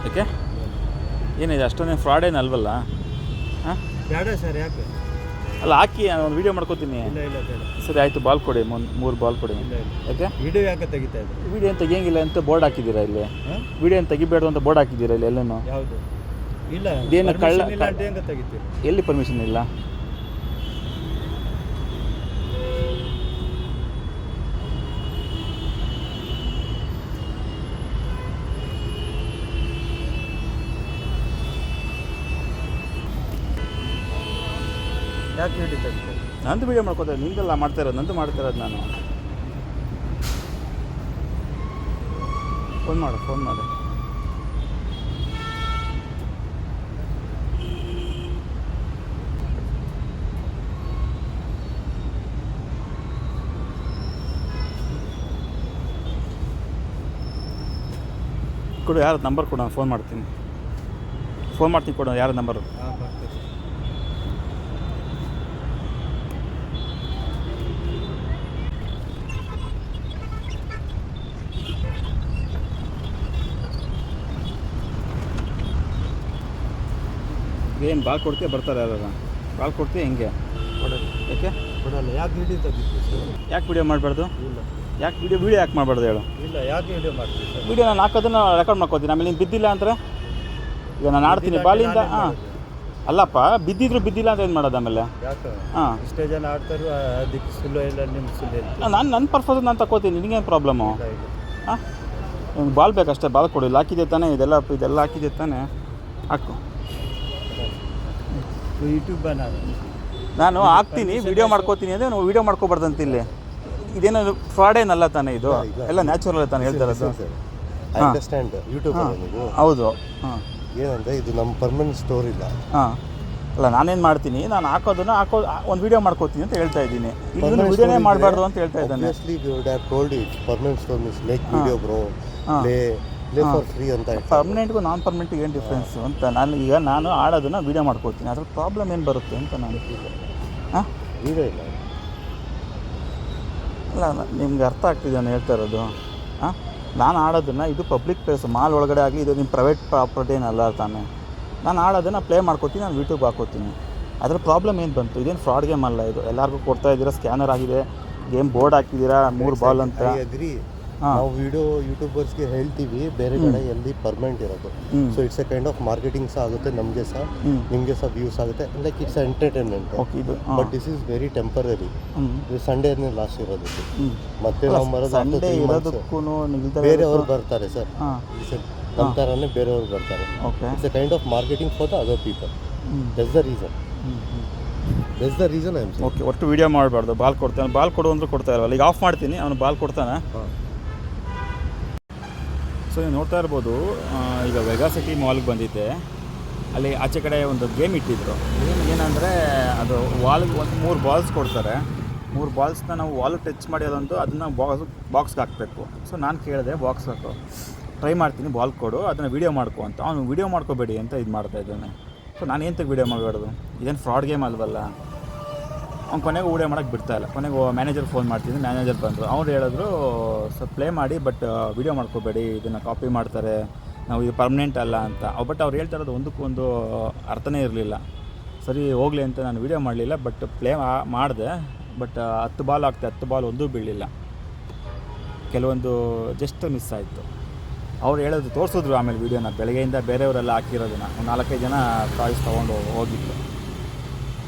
ಯಾಕೆ ಏನಿದೆ ಅಷ್ಟೊಂದೇನು ಫ್ರಾಡ್ ಏನು ಅಲ್ವಲ್ಲ? ಹಾಂ ಬೇಡ ಸರ್. ಯಾಕೆ? ಅಲ್ಲ ಹಾಕಿ ನಾನು ಒಂದು ವೀಡಿಯೋ ಮಾಡ್ಕೋತೀನಿ. ಇಲ್ಲ ಇಲ್ಲ ಬೇಡ. ಸರಿ ಆಯಿತು, ಬಾಲ್ ಕೊಡಿ, 3 ಬಾಲ್ ಕೊಡಿ. ಇಲ್ಲ ಇಲ್ಲ. ಯಾಕೆ ವಿಡಿಯೋ ಯಾಕೆ ತೆಗಿತಾ ಇದ್ದಾರೆ? ವೀಡಿಯೋ ಏನು ತೆಗಿಯಂಗಿಲ್ಲ ಅಂತ ಬೋರ್ಡ್ ಹಾಕಿದ್ದೀರಾ ಇಲ್ಲಿ? ಹಾಂ ವೀಡಿಯೋ ಏನು ತೆಗಿಬೇಡ್ದು ಅಂತ ಬೋರ್ಡ್ ಹಾಕಿದ್ದೀರಾ ಇಲ್ಲಿ ಎಲ್ಲೇನು? ಯಾವುದು? ಇಲ್ಲ ಇದೇನು ಕಳ್ಳ ಇಲ್ಲ ಅಂತ ಹೆಂಗೆ ತೆಗಿತೀರಿ? ಎಲ್ಲಿ ಪರ್ಮಿಷನ್ ಇಲ್ಲ? ಯಾಕೆ ವಿಡಿಯೋ ತೆಗಿತಾರೆ? ನಂದು ವೀಡಿಯೋ ಮಾಡ್ಕೋತಾರೆ, ನಿಂದೆಲ್ಲ ಮಾಡ್ತಾ ಇರೋದು, ನಂದು ಮಾಡ್ತಾ ಇರೋದು ನಾನು. ಫೋನ್ ಮಾಡು. ಕೊಡು, ಯಾರು ನಂಬರ್ ಕೊಡು, ನಾನು ಫೋನ್ ಮಾಡ್ತೀನಿ ಕೊಡು, ಯಾರ ನಂಬರು? ಹಾಂ ಬರ್ತೀವಿ. ಏನು ಬಾಲ್ ಕೊಡ್ತೀಯ, ಬರ್ತಾರೆ ಯಾರು? ಬಾಲ್ ಕೊಡ್ತೀಯ ಹೆಂಗೆ? ಕೊಡಲ್ಲ. ಯಾಕೆ ಕೊಡಲ್ಲ. ಯಾಕೆ ವಿಡಿಯೋ ತೆಗಿತೀವಿ ಸರ್? ಯಾಕೆ ವೀಡಿಯೋ ಮಾಡಬಾರ್ದು? ಇಲ್ಲ ಯಾಕೆ ವೀಡಿಯೋ ಯಾಕೆ ಮಾಡಬಾರ್ದು ಹೇಳು? ಇಲ್ಲ. ಯಾಕೆ ವಿಡಿಯೋ ಮಾಡ್ತೀವಿ ಸರ್? ವೀಡಿಯೋ ನಾನು ಹಾಕೋದನ್ನು ರೆಕಾರ್ಡ್ ಮಾಡ್ಕೋತೀನಿ, ಆಮೇಲೆ ನೀನು ಬಿದ್ದಿಲ್ಲ ಅಂದರೆ ಈಗ ನಾನು ಆಡ್ತೀನಿ ಬಾಲಿಂದ. ಹಾಂ ಅಲ್ಲಪ್ಪ, ಬಿದ್ದಿಲ್ಲ ಅಂತ ಏನು ಮಾಡೋದು ಆಮೇಲೆ? ಯಾಕೆ? ಹಾಂ ಇಷ್ಟೇ ಜನ ಆಡ್ತಾರೋ ಅದಕ್ಕೆ ಸುಳ್ಳು ಇಲ್ಲ, ನಿಮ್ಮ ಸುಳ್ಳು ಇಲ್ಲ. ನನ್ನ ಪರ್ಫಾರ್ಮೆನ್ಸ್ ನಾನು ತಗೋತೀನಿ, ನಿನಗೇನು ಪ್ರಾಬ್ಲಮ್ಮು? ಇಲ್ಲ. ಹಾಂ ನಿಮ್ಗೆ ಬಾಲ್ ಬೇಕಷ್ಟೇ, ಬಾಲ್ ಕೊಡಿ. ಇಲ್ಲಿ ಹಾಕಿದೆ ತಾನೇ, ಇದೆಲ್ಲ ಹಾಕಿದೆ ತಾನೇ, ಹಾಕು. ಯೂಟ್ಯೂಬ್ ನಾನು ಹಾಕ್ತೀನಿ, ವೀಡಿಯೋ ಮಾಡ್ಕೋತೀನಿ ಅಂದರೆ ನಾವು ವೀಡಿಯೋ ಮಾಡ್ಕೋಬಾರ್ದಂತ ಇಲ್ಲಿ. ಇದೇನೋ ಫ್ರಾಡ್ ಏನಲ್ಲ ತಾನೇ, ಇದು ಎಲ್ಲ ನ್ಯಾಚುರಲ್ ತಾನೇ ಹೇಳ್ತಾ ಇರೋದು. I understand. ಯೂಟ್ಯೂಬ್ ಹೌದು. ಹಾಂ ಏನಂದರೆ ಇದು ನಮ್ಮ ಪರ್ಮನೆಂಟ್ ಸ್ಟೋರ್ ಇಲ್ಲ. ಹಾಂ ಅಲ್ಲ, ನಾನೇನು ಮಾಡ್ತೀನಿ, ನಾನು ಹಾಕೋದನ್ನು ಒಂದು ವೀಡಿಯೋ ಮಾಡ್ಕೋತೀನಿ ಅಂತ ಹೇಳ್ತಾ ಇದ್ದೀನಿ. ಇದನ್ನು ವೀಡಿಯೋನೇ ಮಾಡಬಾರ್ದು ಅಂತ ಹೇಳ್ತಾ ಇದ್ದಾನೆ. Permanent store means make video bro, play for free ಅಂತ. ಪರ್ಮನೆಂಟ್ಗೂ ನಾನ್ ಪರ್ಮನೆಂಟ್ಗೂ ಏನು ಡಿಫ್ರೆನ್ಸು ಅಂತ ನಾನು ಆಡೋದನ್ನು ವೀಡಿಯೋ ಮಾಡ್ಕೋತೀನಿ, ಅದ್ರ ಪ್ರಾಬ್ಲಮ್ ಏನು ಬರುತ್ತೆ ಅಂತ ನಾನು. ಹಾಂ ವಿಡಿಯೋ ಇಲ್ಲ. ಅಲ್ಲ ನಿಮ್ಗೆ ಅರ್ಥ ಆಗ್ತಿದೆ ನಾನು ಹೇಳ್ತಾ ಇರೋದು. ಹಾಂ ನಾನು ಆಡೋದನ್ನು, ಇದು ಪಬ್ಲಿಕ್ ಪ್ಲೇಸ್, ಮಾಲ್ ಒಳಗಡೆ ಆಗಲಿ, ಇದು ನಿಮ್ಮ ಪ್ರೈವೇಟ್ ಪ್ರಾಪರ್ಟಿ ಏನಲ್ಲ ತಾನೆ. ನಾನು ಆಡೋದನ್ನು ಪ್ಲೇ ಮಾಡ್ಕೋತೀನಿ, ನಾನು ಯೂಟ್ಯೂಬ್ ಹಾಕೋತೀನಿ. ಅದ್ರ ಪ್ರಾಬ್ಲಮ್ ಏನು ಬಂತು? ಇದೇನು ಫ್ರಾಡ್ ಗೇಮ್ ಅಲ್ಲ ಇದು. ಎಲ್ಲರಿಗೂ ಕೊಡ್ತಾ ಇದ್ದೀರಾ, ಸ್ಕ್ಯಾನರ್ ಆಗಿದೆ, ಗೇಮ್ ಬೋರ್ಡ್ ಹಾಕಿದ್ದೀರಾ, 3 ಬಾಲ್ ಅಂತ. ನಾವು ವಿಡಿಯೋ ಯೂಟ್ಯೂಬರ್ಸ್ಗೆ ಹೇಳ್ತೀವಿ ಬೇರೆ ಕಡೆ ಎಲ್ಲಿ ಪರ್ಮನೆಂಟ್ ಇರೋದು. So it's A kind of marketing ಸಹ ಆಗುತ್ತೆ, ನಮಗೆ ಸಹ ನಿಮಗೆ ಸಹ ವ್ಯೂಸ್ ಆಗುತ್ತೆ, like it's entertainment. But this is very temporary. ಇದು ಸಂಡೇನೇ ಲಾಸ್ಟ್ ಇರೋದು. ಮತ್ತೆ ನಾವು ಬೇರೆಯವ್ರು ಬರ್ತಾರೆ ಸರ್, ನಮ್ಮ ಥರನೇ ಬೇರೆಯವ್ರು ಬರ್ತಾರೆ. It's A kind of marketing for the other people. That's the reason I am saying. Okay, ಒಟ್ಟು ವೀಡಿಯೋ ಮಾಡಬಾರ್ದು. ಬಾಲ್ ಕೊಡ್ತಾನೆ, ಬಾಲ್ ಕೊಡು ಅಂದ್ರೆ ಕೊಡ್ತಾ ಇರಲ್ಲ. ಈಗ ಆಫ್ ಮಾಡ್ತೀನಿ, ಅವನು ಬಾಲ್ ಕೊಡ್ತಾನೆ. ಸೊ ನೀವು ನೋಡ್ತಾ ಇರ್ಬೋದು, ಈಗ ವೆಗಾ ಸಿಟಿ ಮಾಲ್ಗೆ ಬಂದಿದ್ದೆ. ಅಲ್ಲಿ ಆಚೆ ಕಡೆ ಒಂದು ಗೇಮ್ ಇಟ್ಟಿದ್ರು. ಏನಂದರೆ ಅದು ವಾಲ್ಗೆ ಒಂದು 3 ಬಾಲ್ಸ್ ಕೊಡ್ತಾರೆ. 3 ಬಾಲ್ಸ್ನ ನಾವು ವಾಲ್ ಟಚ್ ಮಾಡಿ ಅದನ್ನು ಬಾಕ್ಸ್ಗೆ ಹಾಕಬೇಕು. ಸೊ ನಾನು ಕೇಳಿದೆ, ಬಾಕ್ಸ್ ಹಾಕು, ಟ್ರೈ ಮಾಡ್ತೀನಿ, ಬಾಲ್ ಕೊಡು, ಅದನ್ನು ವೀಡಿಯೋ ಮಾಡ್ಕೊ ಅಂತ. ಅವನು ವೀಡಿಯೋ ಮಾಡ್ಕೋಬೇಡಿ ಅಂತ ಇದು ಮಾಡ್ತಾ ಇದ್ದಾನೆ. ಸೊ ನಾನು ಎಂತಕ್ಕೆ ವೀಡಿಯೋ ಮಾಡಬಾರ್ದು? ಇದೇನು ಫ್ರಾಡ್ ಗೇಮ್ ಅಲ್ವಲ್ಲ. ಅವ್ನು ಕೊನೆಗೂ ವೀಡಿಯೋ ಮಾಡೋಕ್ಕೆ ಬಿಡ್ತಾಯಿಲ್ಲ. ಕೊನೆಗೆ ಮ್ಯಾನೇಜರ್ ಫೋನ್ ಮಾಡ್ತಿದ್ದೆ, ಮ್ಯಾನೇಜರ್ ಬಂದರು. ಅವ್ರು ಹೇಳಿದ್ರು, ಸ್ವಲ್ಪ ಪ್ಲೇ ಮಾಡಿ, ಬಟ್ ವೀಡಿಯೋ ಮಾಡ್ಕೋಬೇಡಿ, ಇದನ್ನು ಕಾಪಿ ಮಾಡ್ತಾರೆ, ನಾವು ಇದು ಪರ್ಮನೆಂಟ್ ಅಲ್ಲ ಅಂತ. ಬಟ್ ಅವ್ರು ಹೇಳ್ತಾ ಇರೋದು ಒಂದಕ್ಕೊಂದು ಅರ್ಥನೇ ಇರಲಿಲ್ಲ. ಸರಿ ಹೋಗಲಿ ಅಂತ ನಾನು ವೀಡಿಯೋ ಮಾಡಲಿಲ್ಲ, ಬಟ್ ಪ್ಲೇ ಮಾಡಿದೆ. ಬಟ್ 10 ಬಾಲ್ ಆಗ್ತದೆ, 10 ಬಾಲ್ ಒಂದೂ ಬೀಳಲಿಲ್ಲ. ಕೆಲವೊಂದು ಜಸ್ಟ್ ಮಿಸ್ ಆಯಿತು. ಅವ್ರು ಹೇಳೋದು ತೋರಿಸಿದ್ರು ಆಮೇಲೆ ವೀಡಿಯೋನ, ಬೆಳಗ್ಗೆಯಿಂದ ಬೇರೆಯವರೆಲ್ಲ ಹಾಕಿರೋದನ್ನು. ಒಂದು 4-5 ಜನ ಟಾಯ್ಸ್ ತೊಗೊಂಡು ಹೋಗಿದ್ರು.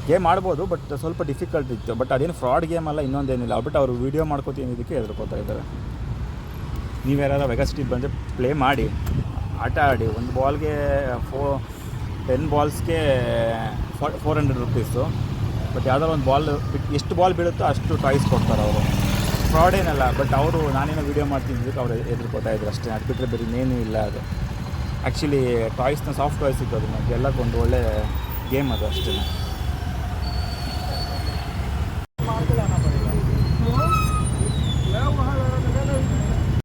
ಗೇಮ್ ಆಡ್ಬೋದು, ಬಟ್ ಸ್ವಲ್ಪ ಡಿಫಿಕಲ್ಟ್ ಇತ್ತು. ಬಟ್ ಅದೇನು ಫ್ರಾಡ್ ಗೇಮ್ ಅಲ್ಲ, ಇನ್ನೊಂದೇನಿಲ್ಲ. ಬಟ್ ಅವರು ವೀಡಿಯೋ ಮಾಡ್ಕೋತೀನಿ ಇದಕ್ಕೆ ಹೆದರ್ಕೋತಾ ಇದ್ದಾರೆ. ನೀವು ಯಾರು ವೆಗಾ ಸಿಟಿ ಬಂದರೆ ಪ್ಲೇ ಮಾಡಿ, ಆಟ ಆಡಿ. ಒಂದು ಬಾಲ್ಗೆ 10 ಬಾಲ್ಸ್ಗೆ 400 ರುಪೀಸು. ಬಟ್ ಯಾವುದಾದ್ರು ಒಂದು ಬಾಲ್ ಎಷ್ಟು ಬಾಲ್ ಬೀಳುತ್ತೋ ಅಷ್ಟು ಟಾಯ್ಸ್ ಕೊಡ್ತಾರೆ ಅವರು. ಫ್ರಾಡ್ ಏನಲ್ಲ. ಬಟ್ ಅವರು ನಾನೇನೋ ವೀಡಿಯೋ ಮಾಡ್ತಿದ್ದಕ್ಕೆ ಅವ್ರು ಹೆದರ್ಕೋತಾ ಇದ್ರು ಅಷ್ಟೇ. ಅದು ಬಿಟ್ಟರೆ ಬೇರೆ ಇನ್ನೇನೂ ಇಲ್ಲ. ಅದು ಆ್ಯಕ್ಚುಲಿ ಟಾಯ್ಸ್ನ ಸಾಫ್ಟ್ ಟಾಯ್ಸ್ ಇತ್ತು, ಅದು ಎಲ್ಲಕ್ಕೊಂದು ಒಳ್ಳೆ ಗೇಮ್ ಅದು ಅಷ್ಟೇ.